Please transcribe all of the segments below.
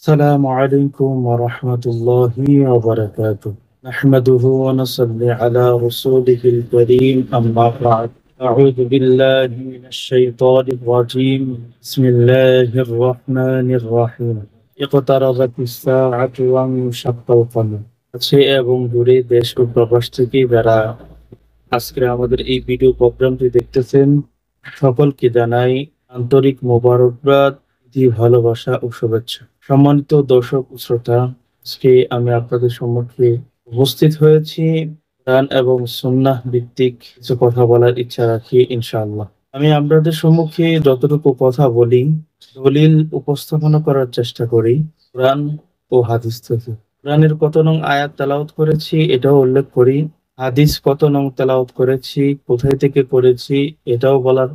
السلام عليكم ورحمة الله وبركاته. نحمده ونصلي على رسوله الكريم أما بعد. أعوذ بالله من الشيطان الرجيم. بسم الله الرحمن الرحيم. اقتربت الساعة وانشق القمر. কাছে এবং দূরে দেশ ও প্রবাস থেকে যারা আজকে আমাদের এই ভিডিও প্রোগ্রামটি দেখতেছেন সকলকে জানাই আন্তরিক মোবারকবাদ, ভালোবাসা ও শুভেচ্ছা। সম্মানিত দর্শক ও শ্রোতা, আজকে আমি আপনাদের সম্মুখে উপস্থিত হয়েছি কোরআন এবং সুন্নাহ ভিত্তিক কিছু কথা বলার ইচ্ছা রাখি ইনশাআল্লাহ। আমি আপনাদের সম্মুখে যতটুকু কথা বলি দলিল উপস্থাপনা করার চেষ্টা করি কোরআন ও হাদিস থেকে। কোরআনের কত নং আয়াত তেলাওয়াত করেছি এটাও উল্লেখ করি, হাদিস কত নং তেলাওয়াত করেছি, কোথায় থেকে করেছি এটাও বলার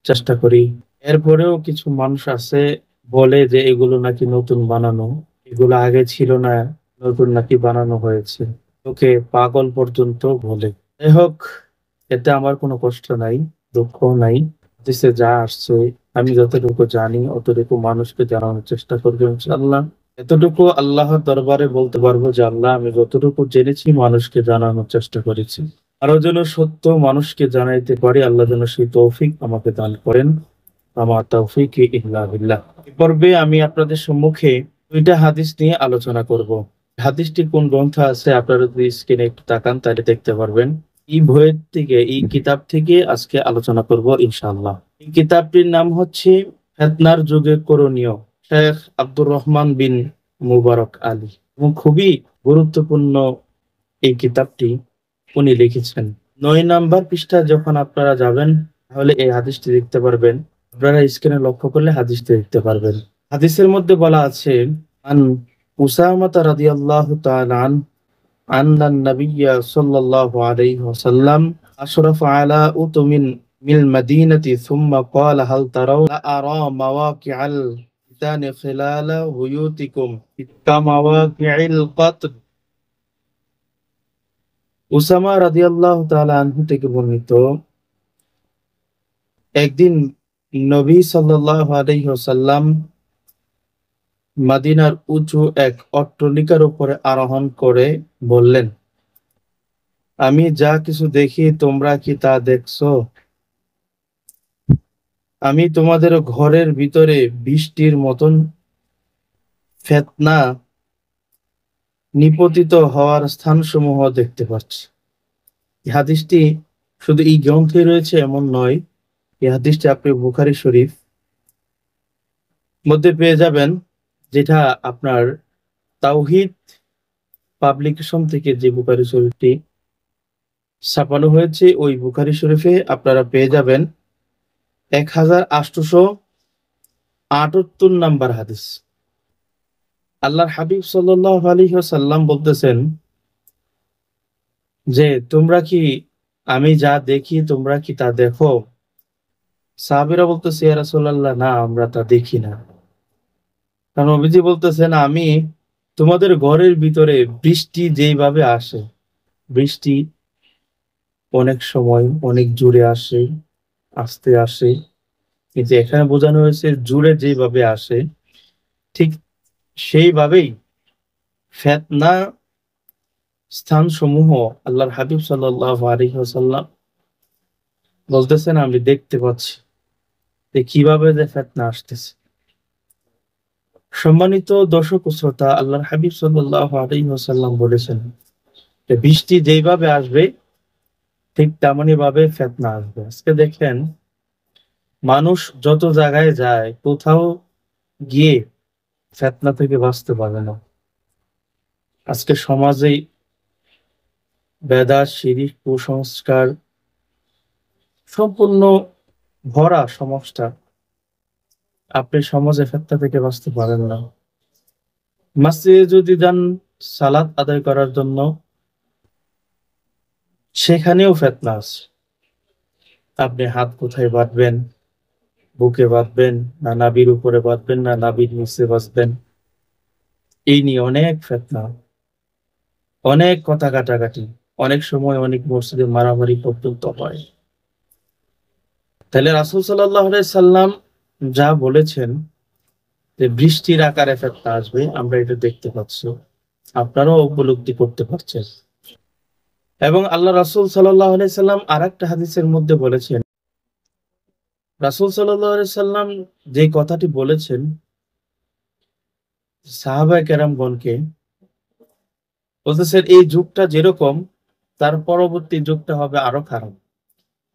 চেষ্টা করি। এরপরেও কিছু মানুষ আছে বলে যে এগুলো নাকি নতুন বানানো, এগুলো আগে ছিল না, নতুন নাকি বানানো হয়েছে, ওকে পাগল পর্যন্ত বলে। যাই হোক, এতে আমার কোনো কষ্ট নাই, দুঃখ নাই। হাদিসে যা আসছে আমি যতটুকু জানি অতটুকু মানুষকে জানানোর চেষ্টা করবো ইনশাআল্লাহ। এতটুকু আল্লাহর দরবারে বলতে পারবো যে আল্লাহ, আমি যতটুকু জেনেছি মানুষকে জানানোর চেষ্টা করেছি, আরো যেন সত্য মানুষকে জানাইতে পারি, আল্লাহ যেন সেই তৌফিক আমাকে দান করেন। আমার তৌফিক ইল্লা বিল্লাহ। এই পর্বে আমি আপনাদের সম্মুখে দুইটা হাদিস নিয়ে আলোচনা করব। হাদিসটি কোন গ্রন্থ আছে আপনারা যদি স্ক্রিনে একটু তাকান তাহলে দেখতে পারবেন। এই বইয়ের থেকে, এই কিতাব থেকে আজকে আলোচনা করব ইনশাআল্লাহ। এই কিতাবটির নাম হচ্ছে ফিতনার যুগে করণীয়, শেখ আব্দুর রহমান বিন মুবারক আলী, এবং খুবই গুরুত্বপূর্ণ এই কিতাবটি উনি লিখেছেন। 9 নাম্বার পৃষ্ঠা যখন আপনারা যাবেন তাহলে এই হাদিসটি দেখতে পারবেন। আপনারা স্ক্রিনে লক্ষ্য করলে হাদিসটি দেখতে পারবেন। হাদিসের মধ্যে বলা আছে, আন উসামা রাদিয়াল্লাহু তাআলা আন্নান নাবিয়্যা সাল্লাল্লাহু আলাইহি ওয়াসাল্লাম আশরাফা আলা উতুমিন মিল মাদিনাতি সুম্মা ক্বালা হাল তারাউ লা আরা মাওয়াকিআল ফিতানি খিলালা বুয়ুতিকুম কামাওয়াকিআল কতর। উসামা রাদিয়াল্লাহু তাআলা আনহু থেকে বর্ণিত, একদিন নবী সাল্লাল্লাহু আলাইহি ওয়াসাল্লাম মদিনার উঁচু এক অট্টালিকার উপরে আরোহণ করে বললেন, আমি যা কিছু দেখি তোমরা কি তা দেখছো? আমি তোমাদের ঘরের ভিতরে বৃষ্টির মতন ফিতনা নিপতিত হওয়ার স্থানসমূহ দেখতে পাচ্ছি। এই হাদিসটি শুধু এই গ্রন্থে রয়েছে এমন নয়, এই হাদিসটি আপনি বুখারী শরীফ মধ্যে পেয়ে যাবেন, যেটা আপনার তাওহীদ পাবলিকেশন থেকে যে বুখারী শরীফটি ছাপানো হয়েছে ওই বুখারী শরীফে আপনারা পেয়ে যাবেন 1878 নাম্বার হাদিস। আল্লাহর হাবিব সাল্লাল্লাহু আলাইহি ওয়াসাল্লাম বলতেছেন যে তোমরা কি, আমি যা দেখি তোমরা কি তা দেখো? সাহাবীরা বলতেছে, ইয়া রাসূলুল্লাহ, না আমরা তা দেখি না। কারণ নবীজি বলতেছেন, আমি তোমাদের ঘরের ভিতরে বৃষ্টি যেইভাবে আসে, বৃষ্টি অনেক সময় অনেক জোরে আসে, আস্তে আসে, কিন্তু এখানে বোঝানো হয়েছে জোরে যেভাবে আসে ঠিক সেইভাবেই ফিতনা স্থান সমূহ আল্লাহর হাবিব সাল্লাল্লাহু আলাইহি ওয়াসাল্লাম বলতেছেন আমি দেখতে পাচ্ছি যে কিভাবে যে ফিতনা আসতেছে। সম্মানিত দর্শক ও শ্রোতা, আল্লাহর হাবিব সাল্লাল্লাহু আলাইহি ওয়াসাল্লাম বলেছেন যে বৃষ্টি যেইভাবে আসবে ঠিক তেমনই ভাবে ফিতনা আসবে। আজকে দেখেন মানুষ যত জায়গায় যায় কোথাও গিয়ে ফিতনা থেকে বাঁচতে পারে না। আজকে সমাজে বেদাত, শিরিক, কুসংস্কার সম্পূর্ণ ভরা সমাজটা, আপনি সমাজে ফিতনা থেকে বাঁচতে পারেন না। মসজিদে যদি যান সালাত আদায় করার জন্য, সেখানেও ফিতনা আছে। আপনি হাত কোথায় বাঁধবেন, বুকে বাঁধবেন না নাভির উপরে বাঁধবেন না নাভির নিচে বাঁধবেন, এই নিয়ে অনেক ফিতনা, অনেক কথা কাটাকাটি, অনেক সময় অনেক মসজিদে মারামারি পর্যন্ত হয়। তাহলে রাসূল সাল্লাল্লাহু আলাইহি সাল্লাম যা বলেছেন যে বৃষ্টির আকারে ফেতনা আসবে, আমরা এটা দেখতে পাচ্ছি, আপনারাও উপলব্ধি করতে পারছেন। এবং আল্লাহ রাসূল সাল্লাল্লাহু আলাইহি সাল্লাম আরেকটা হাদিসের মধ্যে বলেছেন, রাসূল সাল্লাল্লাহু আলাইহি সাল্লাম যে কথাটি বলেছেন সাহাবায়ে কেরামগণকে, বলতেছেন এই যুগটা যেরকম, তার পরবর্তী যুগটা হবে আরো খারাপ,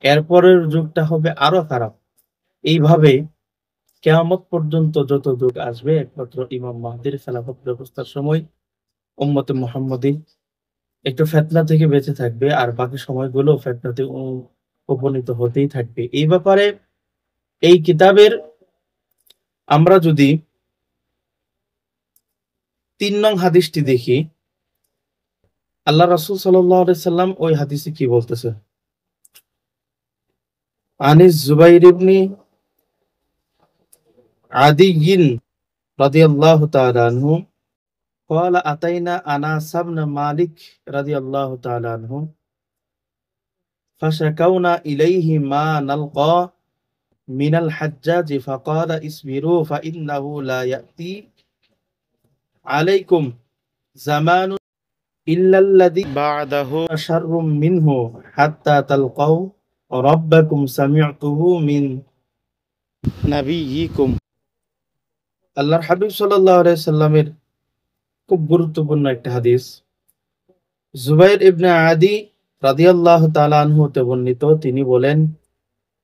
এরপরের যুগটা হবে আরো খারাপ। এইভাবে কিয়ামত পর্যন্ত যত যুগ আসবে, একমাত্র ইমাম মাহদির খেলাফত ব্যবস্থার সময় উম্মতে মুহাম্মদী একটু ফিতনা থেকে বেঁচে থাকবে, আর বাকি সময়গুলো ফিতনাতে উপনীত হতেই থাকবে। এই ব্যাপারে এই কিতাবের আমরা যদি ৩ নং হাদিসটি দেখি, আল্লাহ রাসূল সাল্লাল্লাহু আলাইহি সাল্লাম ওই হাদিসে কি বলতেছে, আনিস জুবাইর ইবনে আদিয়িন রাদিয়াল্লাহু তাআলা আনহু قال أتينا أنس بن مالك رضي الله تعالى عنه فشكونا إليه ما نلقى من الحجاج فقال اصبروا فإنه لا يأتي عليكم زمان إلا الذي بعده شر منه حتى تلقوا ربكم سمعته من نبيكم। আল্লাহর হাবিব সাল্লাল্লাহু আলাইহি সাল্লামের খুব গুরুত্বপূর্ণ একটা হাদিস, জুবাইর ইবনে আদি রাদিয়াল্লাহু তাআলা আনহু হতে বর্ণিত। তিনি বলেন,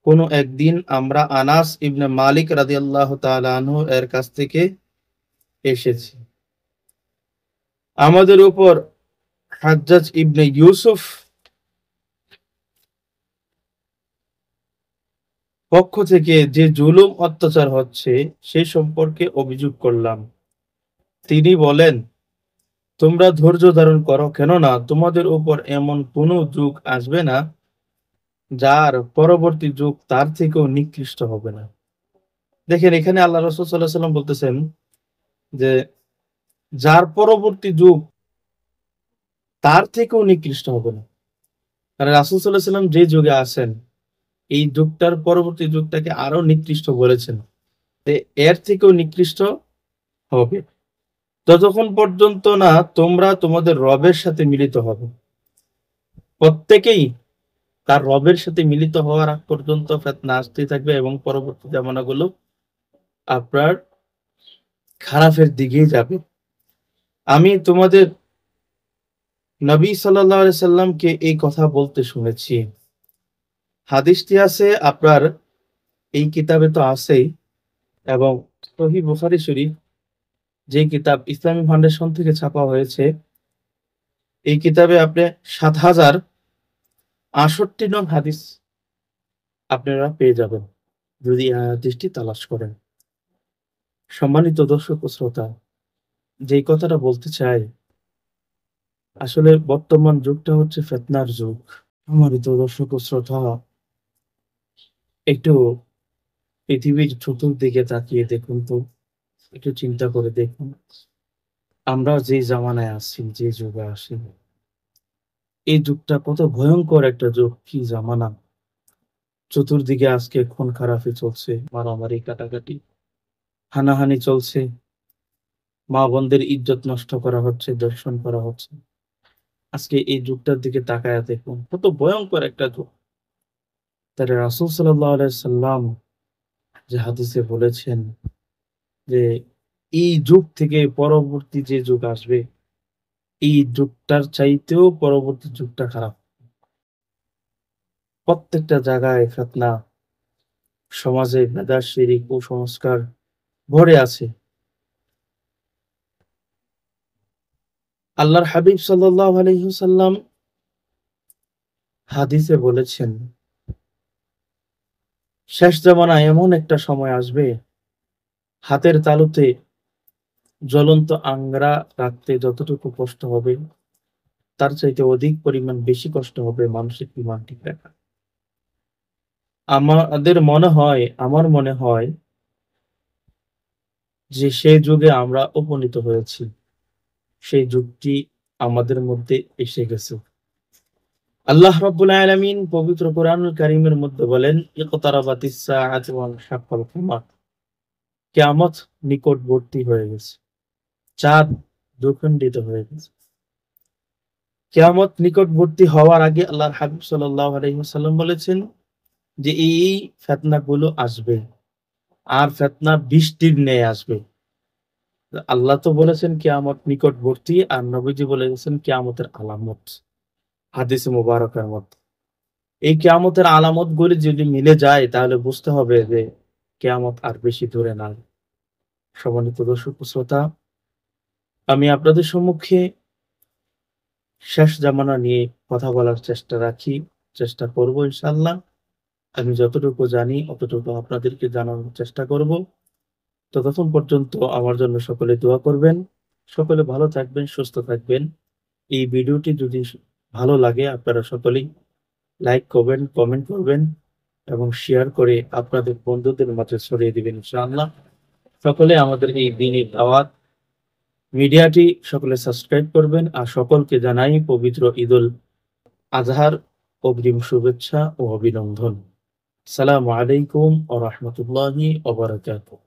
কোন একদিন আমরা আনাস ইবনে মালিক রাদিয়াল্লাহু তাআলা আনহু এর কাছ থেকে এসেছি, আমাদের উপর হাজ্জাজ ইবনে ইউসুফ পক্ষ থেকে যে জুলুম অত্যাচার হচ্ছে সেই সম্পর্কে অভিযোগ করলাম। তিনি বলেন, তোমরা ধৈর্য ধারণ করো, কেননা তোমাদের উপর এমন কোনো যুগ আসবে না যার পরবর্তী যুগ তার থেকেও নিকৃষ্ট হবে না। দেখেন, এখানে আল্লাহ রাসূল সাল্লাল্লাহু আলাইহি ওয়াসাল্লাম বলতেছেন যে যার পরবর্তী যুগ তার থেকেও নিকৃষ্ট হবে না। আর রাসূল সাল্লাল্লাহু আলাইহি ওয়াসাল্লাম যে যুগে আছেন, এই যুগটার পরবর্তী যুগটাকে আরো নিকৃষ্ট বলেছেন, এর থেকেও নিকৃষ্ট হবে ততক্ষণ পর্যন্ত না তোমরা তোমাদের রবের সাথে মিলিত হবে। প্রত্যেকেই তার রবের সাথে মিলিত হওয়ার আগ পর্যন্ত ফিতনা আসতেই থাকবে এবং পরবর্তী জামানাগুলো আপনার খারাপের দিকেই যাবে। আমি তোমাদের নবী সাল্লাল্লাহু আলাইহি সাল্লামকে এই কথা বলতে শুনেছি। হাদিসটি আছে আপনার এই কিতাবে তো আছেই, এবং সহিহ বুখারী শরীফ যে কিতাব ইসলামী ফাউন্ডেশন থেকে ছাপা হয়েছে, এই কিতাবে আপনি ৭,০৬৮ নং হাদিস আপনারা পেয়ে যাবেন যদি এই হাদিসটি তালাশ করেন। সম্মানিত দর্শক ও শ্রোতা, যেই কথাটা বলতে চাই, আসলে বর্তমান যুগটা হচ্ছে ফিতনার যুগ। সম্মানিত দর্শক ও শ্রোতা, একটু পৃথিবীর চতুর্দিকে তাকিয়ে দেখুন তো, একটু চিন্তা করে দেখুন, আমরা যে জামানায় আছি, যে যুগে আছি, এই যুগটা কত ভয়ঙ্কর একটা যুগ, কি জামানা। চতুর্দিকে আজকে খুন খারাপি চলছে, মারামারি কাটাকাটি হানাহানি চলছে, মা বোনদের ইজ্জত নষ্ট করা হচ্ছে, দর্শন করা হচ্ছে। আজকে এই যুগটার দিকে তাকায়া দেখুন, কত ভয়ঙ্কর একটা যুগ। তাহলে রাসূল সাল্লাল্লাহু আলাইহি সাল্লাম যে হাদিসে বলেছেন যে এই যুগ থেকে পরবর্তী যে যুগ আসবে, এই যুগটার চাইতেও পরবর্তী যুগটা খারাপ। প্রত্যেকটা জায়গায় ফিতনা, সমাজে বেদাত শিরিক কুসংস্কার ভরে আছে। আল্লাহর হাবিব সাল্লাল্লাহু আলাইহি ওয়াসাল্লাম হাদিসে বলেছেন, শেষ জামানায় এমন একটা সময় আসবে, হাতের তালুতে জ্বলন্ত আঙ্গারা রাখতে যতটুকু কষ্ট হবে, তার চাইতে অধিক পরিমাণ বেশি কষ্ট হবে মানসিক ঈমান ঠিক রাখা। আমার মনে হয় যে সেই যুগে আমরা উপনীত হয়েছি, সেই যুগটি আমাদের মধ্যে এসে গেছে। আল্লাহ রাব্বুল আলামিন পবিত্র কোরআনুল কারীমের মধ্যে বলেন, ইকতারাবাতিস সাআতু ওয়ানশাক্কাল কামার। কিয়ামত নিকটবর্তী হয়ে গেছে, চাঁদ দুখণ্ডিত হয়ে গেছে। কিয়ামত নিকটবর্তী হওয়ার আগে আল্লাহর হাবিব সাল্লাল্লাহু আলাইহি ওয়াসাল্লাম বলেছেন যে এই ফিতনাগুলো আসবে, আর ফিতনা বৃষ্টির ন্যায় আসবে। আল্লাহ তো বলেছেন কিয়ামত নিকটবর্তী, আর নবীজি বলেছেন কিয়ামতের আলামত হাদিসে মুবারকের মধ্যে। এই কিয়ামতের আলামতগুলি যদি মিলে যায় তাহলে বুঝতে হবে যে কিয়ামত আর বেশি দূরে না। সম্মানিত দর্শক ও শ্রোতা, আমি আপনাদের সম্মুখে শেষ জামানা নিয়ে কথা বলার চেষ্টা করব ইনশাআল্লাহ। আমি যতটুকু জানি অতটুকু আপনাদেরকে জানানোর চেষ্টা করব। ততক্ষণ পর্যন্ত আমার জন্য সকলে দোয়া করবেন। সকলে ভালো থাকবেন, সুস্থ থাকবেন। এই ভিডিওটি যদি ভালো লাগে আপনারা সকলেই লাইক করবেন, কমেন্ট করবেন এবং শেয়ার করে আপনাদের বন্ধুদের মাঝে ছড়িয়ে দিবেন ইনশাআল্লাহ। সকলে আমাদের এই দ্বীনি দাওয়াত মিডিয়াটি সকলে সাবস্ক্রাইব করবেন, আর সকলকে জানাই পবিত্র ঈদুল আজহার অগ্রিম শুভেচ্ছা ও অভিনন্দন। আসসালামু আলাইকুম ওয়া রাহমাতুল্লাহি ওয়া বারাকাতুহু।